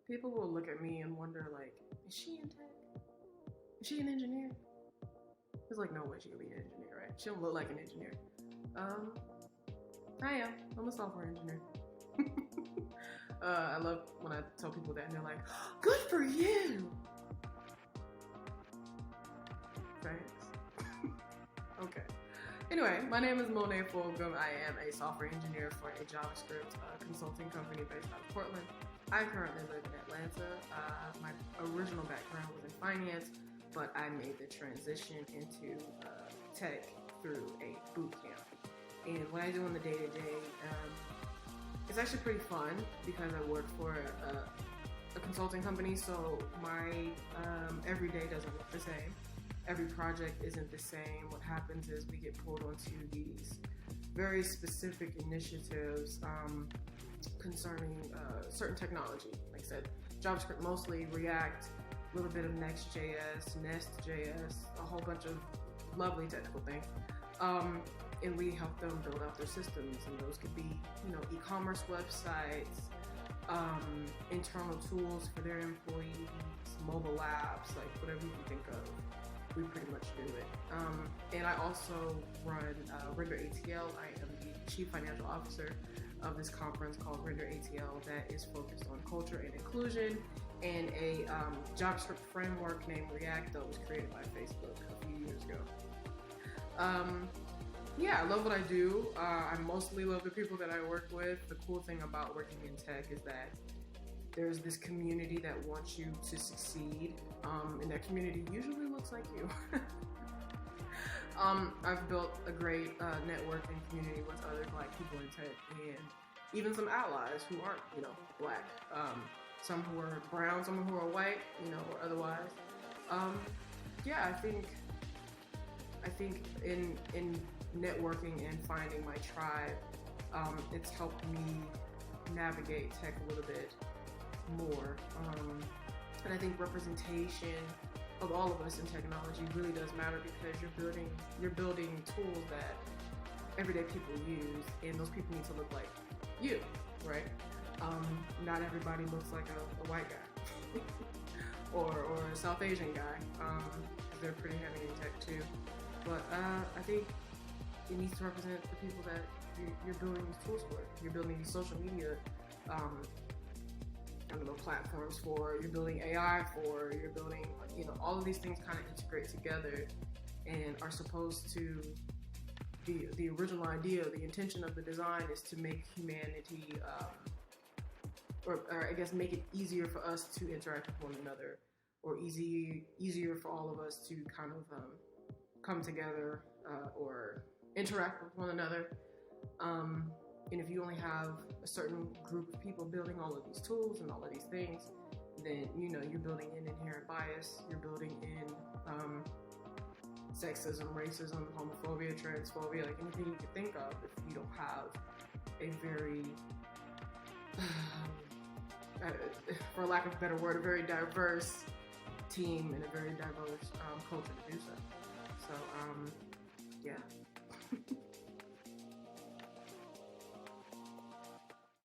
people will look at me and wonder, like, is she in tech? Is she an engineer? It's like, no way she could be an engineer, right? She don't look like an engineer. I am. I'm a software engineer. I love when I tell people that and they're like, good for you! Thanks. Okay. Anyway, my name is Mone't Fulgham. I am a software engineer for a JavaScript consulting company based out of Portland. I currently live in Atlanta. My original background was in finance, but I made the transition into tech through a boot camp. And what I do on the day-to-day, it's actually pretty fun because I work for a consulting company, so my every day doesn't look the same. Every project isn't the same. What happens is we get pulled onto these very specific initiatives concerning certain technology. Like I said, JavaScript mostly, React, a little bit of Next.js, Nest.js, a whole bunch of lovely technical things. And we help them build out their systems, and those could be, e-commerce websites, internal tools for their employees, mobile apps, like whatever you can think of. We pretty much do it. And I also run Render ATL. I am the Chief Financial Officer of this conference called Render ATL that is focused on culture and inclusion, and a JavaScript framework named React that was created by Facebook a few years ago. Yeah, I love what I do. I mostly love the people that I work with. The cool thing about working in tech is that there's this community that wants you to succeed, and that community usually looks like you. I've built a great networking community with other Black people in tech, and even some allies who aren't, Black. Some who are brown, some who are white, or otherwise. Yeah, I think in networking and finding my tribe, it's helped me navigate tech a little bit more. And I think representation of all of us in technology really does matter, because you're building tools that everyday people use, and those people need to look like you, right? Not everybody looks like a white guy or a South Asian guy. They're pretty heavy in tech too. But I think it needs to represent the people that you're building these tools for. You're building these social media platforms for, you're building AI for, you're building, all of these things kind of integrate together and are supposed to, the original idea, the intention of the design is to make humanity, or I guess make it easier for us to interact with one another, or easier for all of us to kind of come together or interact with one another. And if you only have a certain group of people building all of these tools and all of these things, then you're building in inherent bias, you're building in sexism, racism, homophobia, transphobia, like anything you could think of, if you don't have a very, for lack of a better word, a very diverse team and a very diverse culture to do so. So, yeah.